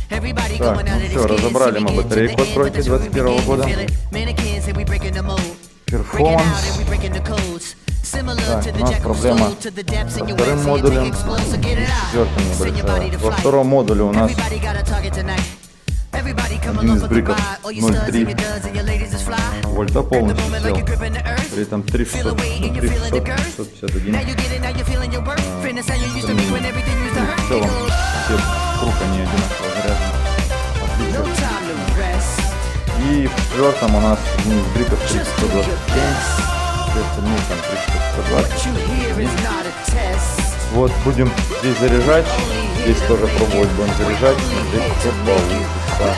Так, ну все, разобрали мы батарейку от тройки 21 года. Перформанс. Так, у нас проблема со вторым модулем, четвертым небольшая. Во втором модуле у нас один из бриков 0,3 вольта полностью сел. При этом 3600, 651. В целом все круг они одинаково заряжены. Отлично. И в четвертом у нас один из бриков 3127. Все остальные там 3120. Вот, будем здесь заряжать. Здесь тоже пробовать будем заряжать. Смотреть, что получится.